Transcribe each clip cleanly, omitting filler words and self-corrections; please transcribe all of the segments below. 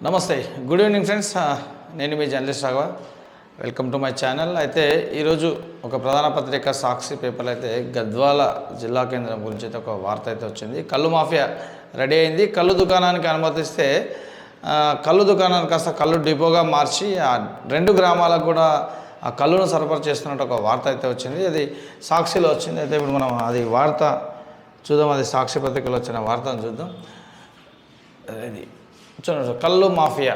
నమస్తే, good evening friends. నేను మీ journalist Raghava. Welcome to my channel. అయితే ఈరోజు ఒక ప్రధాన పత్రిక సాక్షి పేపర్లో అయితే గద్వాల జిల్లా కేంద్రం గురించి అయితే ఒక వార్త అయితే వచ్చింది. కళ్ళు మాఫియా రెడీ అయింది. కళ్ళు దుకాణానికి అనుమతిస్తే కళ్ళు దుకాణాన్ని కాస్త కళ్ళు డిపోగా మార్చి ఆ 2 గ్రామాలకు కూడా ఆ కళ్ళును సరఫరా చేస్తున్నట్టు ఒక వార్త అయితే వచ్చింది. అది సాక్షిలో వచ్చింది. అయితే ఇప్పుడు మనం అది వార్త చూద్దాం. అది సాక్షి పత్రికలో వచ్చిన వార్తను చూద్దాం. అది చూడండి, కళ్ళు మాఫియా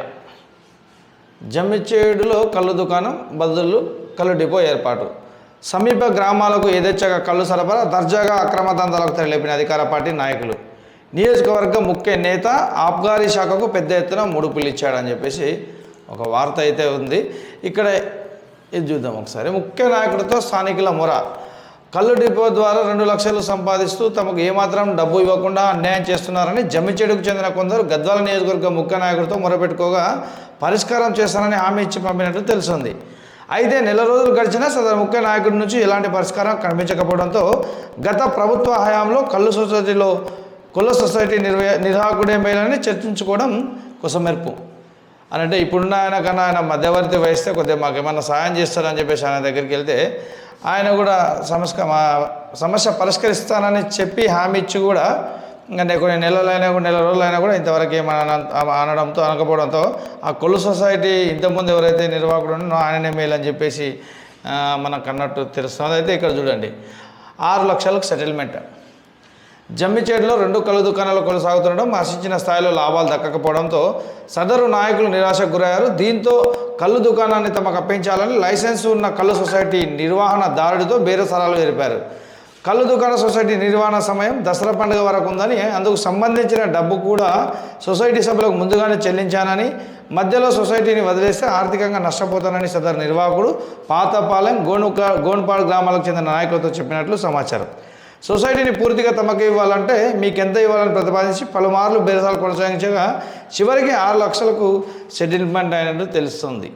జమ్మిచేడులో కళ్ళు దుకాణం బదులు కళ్ళు డిపో ఏర్పాటు. సమీప గ్రామాలకు యథేచ్ఛగా కళ్ళు సరఫరా, దర్జాగా అక్రమ దందాలకు తెరలేపిన అధికార పార్టీ నాయకులు. నియోజకవర్గ ముఖ్య నేత ఆబ్కారీ శాఖకు పెద్ద ఎత్తున ముడుపులు ఇచ్చాడని చెప్పేసి ఒక వార్త అయితే ఉంది. ఇక్కడ ఇది చూద్దాం ఒకసారి. ముఖ్య నాయకుడితో స్థానికుల మొర. కళ్ళు డిపో ద్వారా 2 లక్షలు సంపాదిస్తూ తమకు ఏమాత్రం డబ్బు ఇవ్వకుండా అన్యాయం చేస్తున్నారని జమ్మిచేడుకు చెందిన కొందరు గద్వాల నియోజకవర్గ ముఖ్య నాయకుడితో మొరపెట్టుకోగా పరిష్కారం చేస్తానని హామీ ఇచ్చి పంపినట్టు తెలిసింది. అయితే నెల రోజులు గడిచినా సదరు ముఖ్య నాయకుడి నుంచి ఎలాంటి పరిష్కారం కనిపించకపోవడంతో గత ప్రభుత్వ హయాంలో కుల సొసైటీ నిర్వాహకుడే మేలని చర్చించుకోవడం కొసమెరుపు అని. అంటే ఇప్పుడున్న ఆయన కన్నా ఆయన మధ్యవర్తి వహిస్తే కొద్దిగా మాకు ఏమన్నా సాయం చేస్తారని చెప్పేసి ఆయన దగ్గరికి వెళ్తే ఆయన కూడా సమస్య పరిష్కరిస్తానని చెప్పి హామీ ఇచ్చి కూడా అంటే కొన్ని నెల రోజులైనా కూడా ఇంతవరకు అనడంతో అనకపోవడంతో ఆ కొల్లు సొసైటీ ఇంతకుముందు ఎవరైతే నిర్వాహకుడు ఉన్నారో ఆయననే మేలు అని చెప్పేసి మనకు అన్నట్టు తెలుస్తుంది. అయితే ఇక్కడ చూడండి, 6 లక్షలకు సెటిల్మెంట్. జమ్మిచేడులో 2 కళ్ళు దుకాణాలు కొనసాగుతుండడం, ఆశించిన స్థాయిలో లాభాలు దక్కకపోవడంతో సదరు నాయకులు నిరాశకు గురయ్యారు. దీంతో కళ్ళు దుకాణాన్ని తమకు అప్పించాలని లైసెన్స్ ఉన్న కళ్ళు సొసైటీ నిర్వహణదారుడితో బేరసారాలు జరిపారు. కళ్ళు దుకాణ సొసైటీ నిర్వహణ సమయం దసరా పండుగ వరకు ఉందని, అందుకు సంబంధించిన డబ్బు కూడా సొసైటీ సభ్యులకు ముందుగానే చెల్లించానని, మధ్యలో సొసైటీని వదిలేస్తే ఆర్థికంగా నష్టపోతానని సదరు నిర్వాహకుడు పాతపాలెం గోన్పాడు గ్రామాలకు చెందిన నాయకులతో చెప్పినట్లు సమాచారం. సొసైటీని పూర్తిగా తమకు ఇవ్వాలంటే మీకెంత ఇవ్వాలని ప్రతిపాదించి పలుమార్లు బేరసాలు కొనసాగించగా చివరికి 6 లక్షలకు సెటిల్మెంట్ అయినట్టు తెలుస్తుంది.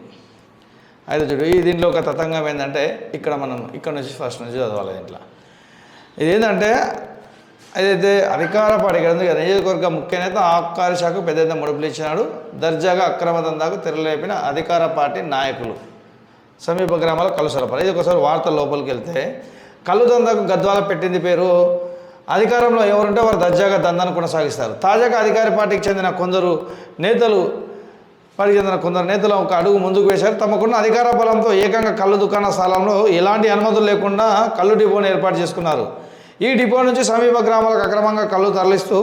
అయితే చూడు, దీంట్లో ఒక తతంగం ఏంటంటే ఇక్కడ నుంచి ఫస్ట్ నుంచి చదవాలి. దీంట్లో ఇదేంటంటే అదైతే అధికార పార్టీ నియోజకవర్గ ముఖ్య నేత ఆబ్కారీ శాఖకు పెద్ద ఎత్తున ముడుపులు ఇచ్చినాడు. దర్జాగా అక్రమ దందాకు తెరలేపిన అధికార పార్టీ నాయకులు. సమీప గ్రామాల కళ్ళు సరఫరా. ఇది ఒకసారి వార్త లోపలికి వెళ్తే కళ్ళు దందాకు గద్వాల పెట్టింది పేరు. అధికారంలో ఎవరుంటే వారు దర్జాగా దందాన్ని కొనసాగిస్తారు. తాజాగా అధికార పార్టీకి చెందిన కొందరు నేతలు ఒక అడుగు ముందుకు వేశారు. తమకున్న అధికార బలంతో ఏకంగా కళ్ళు దుకాణ స్థలంలో ఎలాంటి అనుమతులు లేకుండా కళ్ళు డిపోను ఏర్పాటు చేసుకున్నారు. ఈ డిపో నుంచి సమీప గ్రామాలకు అక్రమంగా కళ్ళు తరలిస్తూ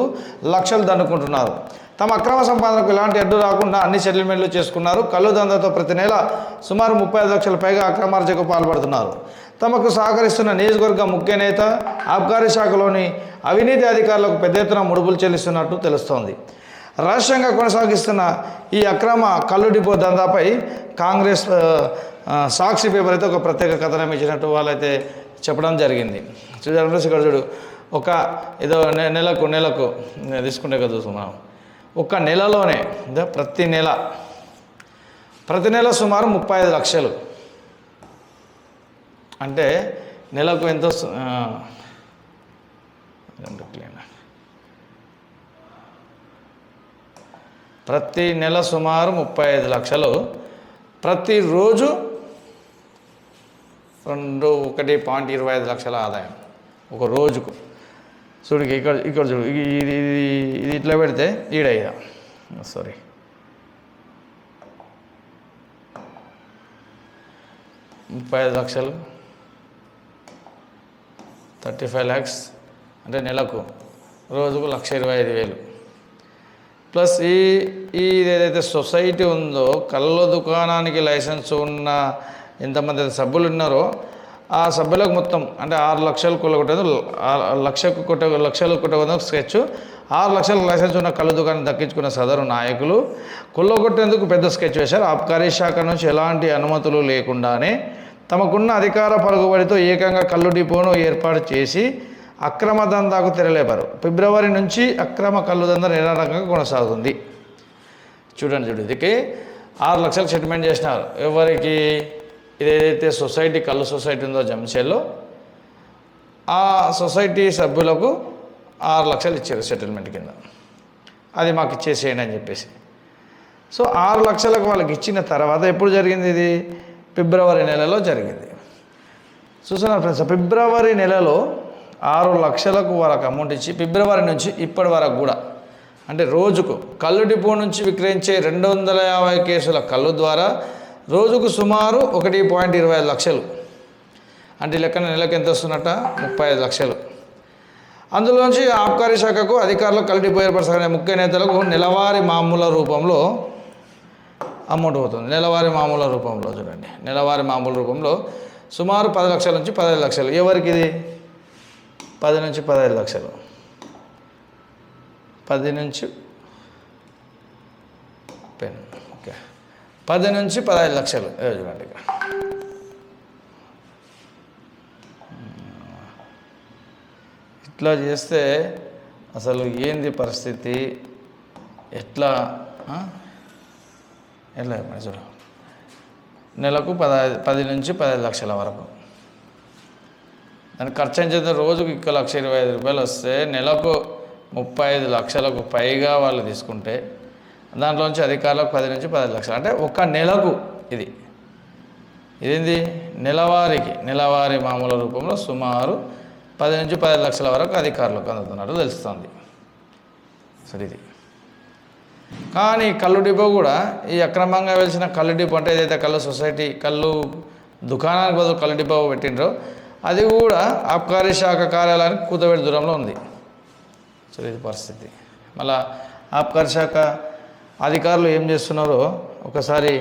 లక్షలు దండుకుంటున్నారు. తమ అక్రమ సంపాదనకు ఎలాంటి అడ్డు రాకుండా అన్ని సెటిల్మెంట్లు చేసుకున్నారు. కళ్ళు దందాతో ప్రతి నెల సుమారు 35 లక్షల పైగా అక్రమార్జనకు పాల్పడుతున్నారు. తమకు సహకరిస్తున్న నియోజకవర్గ ముఖ్య నేత ఆబ్కారీ శాఖలోని అవినీతి అధికారులకు పెద్ద ఎత్తున ముడుపులు చెల్లిస్తున్నట్టు తెలుస్తోంది. రహస్యంగా కొనసాగిస్తున్న ఈ అక్రమ కళ్ళు డిపో దందాపై కాంగ్రెస్ సాక్షి పేపర్ అయితే ఒక ప్రత్యేక కథనం ఇచ్చినట్టు వాళ్ళైతే చెప్పడం జరిగింది. చూడండి, ఇక్కడ చూడు, ఒక ఏదో నెలకు తీసుకుంటే కదా చూస్తున్నాం. ఒక నెలలోనే ప్రతి నెల సుమారు 35 లక్షలు అంటే నెలకు ఎంతో ప్రతి నెల సుమారు 35 లక్షలు, ప్రతిరోజు 1.25 లక్షల ఆదాయం ఒక రోజుకు. చూడు ఇక్కడ చూడు, ఇది ఇట్లా పెడితే ఈడయ్యా 35 లక్షలు 35 lakhs అంటే నెలకు, రోజుకు 1,25,000. ప్లస్ ఏదైతే సొసైటీ ఉందో కళ్ళ దుకాణానికి లైసెన్స్ ఉన్న ఎంతమంది సభ్యులు ఉన్నారో ఆ సభ్యులకు మొత్తం అంటే 6 లక్షలు కొట్టదు, లక్షలు కొట్టదు స్కెచ్. 6 లక్షల లైసెన్స్ ఉన్న కళ్ళు దుకాణం దక్కించుకున్న సదరు నాయకులు కొల్లగొట్టేందుకు పెద్ద స్కెచ్ వేశారు. ఆబ్కారీ శాఖ నుంచి ఎలాంటి అనుమతులు లేకుండానే తమకున్న అధికార పలుకుబడితో ఏకంగా కళ్ళు డిపోను ఏర్పాటు చేసి అక్రమ దందాకు తెరలేపారు. ఫిబ్రవరి నుంచి అక్రమ కళ్ళు దందా నిరాటంకంగా కొనసాగుతుంది. చూడండి, ఇదికి 6 లక్షలు సెటిల్మెంట్ చేసినారు. ఎవరికి? ఇదేదైతే సొసైటీ కళ్ళు సొసైటీ ఉందో జంషేడ్లో, ఆ సొసైటీ సభ్యులకు 6 లక్షలు ఇచ్చారు సెటిల్మెంట్ కింద. అది మాకు ఇచ్చేసేయండి అని చెప్పేసి. సో 6 లక్షలకు వాళ్ళకి ఇచ్చిన తర్వాత ఎప్పుడు జరిగింది ఇది? ఫిబ్రవరి నెలలో జరిగింది. చూస్తున్నారు ఫ్రెండ్స్, ఫిబ్రవరి నెలలో 6 లక్షలకు వాళ్ళకి అమౌంట్ ఇచ్చి ఫిబ్రవరి నుంచి ఇప్పటి వరకు కూడా అంటే రోజుకు కళ్ళు డిపో నుంచి విక్రయించే 250 కేసుల కళ్ళు ద్వారా రోజుకు సుమారు 1.25 లక్షలు అంటే లెక్కన నెలకు ఎంత వస్తున్నట్ట? 35 లక్షలు. అందులోంచి ఆబ్కారీ శాఖకు అధికారులకు కళ్ళు డిపో ఏర్పరచగానే ముఖ్య నేతలకు నెలవారీ మామూల రూపంలో అమౌంట్ అవుతుంది. నెలవారీ మామూల రూపంలో చూడండి, నెలవారీ మామూలు రూపంలో సుమారు 10 లక్షల నుంచి 15 లక్షలు. ఎవరికి ఇది? 10 నుంచి 15 లక్షలు. 10 నుంచి ఓకే 10 నుంచి 15 లక్షలు చూడండి. ఇక్కడ ఇట్లా చేస్తే అసలు ఏంది పరిస్థితి? ఎట్లా చూడు, నెలకు 10 నుంచి 15 లక్షల వరకు దానికి ఖర్చు చేస్తే రోజుకు 1,25,000 వస్తే నెలకు 35 లక్షలకు పైగా వాళ్ళు తీసుకుంటే దాంట్లోంచి అధికారులకు 10 నుంచి 15 లక్షలు అంటే ఒక నెలకు ఇదేంది నెలవారీ మామూలు రూపంలో సుమారు 10 నుంచి 15 లక్షల వరకు అధికారులకు అందుతున్నట్టు తెలుస్తుంది. సరే, ఇది కానీ కళ్ళు డిపో కూడా ఈ అక్రమంగా వెలిసిన కళ్ళు డిపో అంటే ఏదైతే కళ్ళు సొసైటీ కళ్ళు దుకాణానికి బదులు కళ్ళు డిపో పెట్టిండ్రో అది కూడా ఆబ్కారీ శాఖ కార్యాలయానికి కూతవేడి దూరంలో ఉంది. సో ఇది పరిస్థితి. మళ్ళా ఆబ్కారీ శాఖ అధికారులు ఏం చేస్తున్నారో ఒకసారి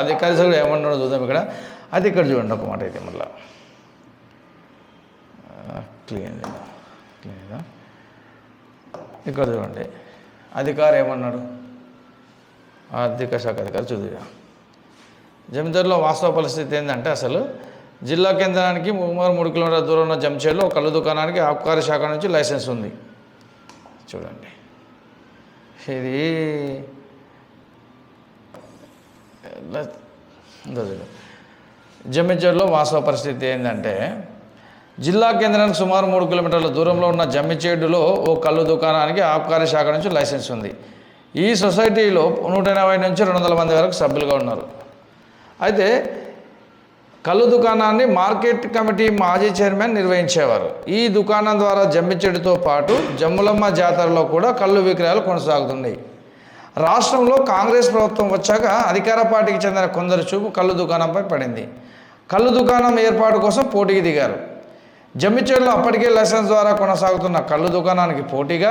అధికారి కూడా ఏమన్నాడో చూద్దాం. ఇక్కడ అది ఇక్కడ చూడండి ఒక మాట అయితే మళ్ళీ క్లీన్ ఇక్కడ చూడండి అధికారి ఏమన్నాడు, ఆర్థిక శాఖ అధికారి చూద్దాం. జమీందారులో వాస్తవ పరిస్థితి ఏంటంటే అసలు జిల్లా కేంద్రానికి 3 కిలోమీటర్ల దూరం ఉన్న జంషేడ్లో కళ్ళు దుకాణానికి ఆబ్కారీ శాఖ నుంచి లైసెన్స్ ఉంది. చూడండి ఇది జమ్మిచేడులో వాస్తవ పరిస్థితి ఏంటంటే జిల్లా కేంద్రానికి సుమారు 3 కిలోమీటర్ల దూరంలో ఉన్న జమ్మిచేడులో ఓ కళ్ళు దుకాణానికి ఆబ్కారీ శాఖ నుంచి లైసెన్స్ ఉంది. ఈ సొసైటీలో 180 నుంచి 200 మంది వరకు సభ్యులుగా ఉన్నారు. అయితే కళ్ళు దుకాణాన్ని మార్కెట్ కమిటీ మాజీ చైర్మన్ నిర్వహించేవారు. ఈ దుకాణం ద్వారా జమ్మిచెడుతో పాటు జమ్ములమ్మ జాతరలో కూడా కళ్ళు విక్రయాలు కొనసాగుతున్నాయి. రాష్ట్రంలో కాంగ్రెస్ ప్రభుత్వం వచ్చాక అధికార పార్టీకి చెందిన కొందరు చూపు కళ్ళు దుకాణంపై పడింది. కళ్ళు దుకాణం ఏర్పాటు కోసం పోటీకి దిగారు. జమ్మిచెడులో అప్పటికే లైసెన్స్ ద్వారా కొనసాగుతున్న కళ్ళు దుకాణానికి పోటీగా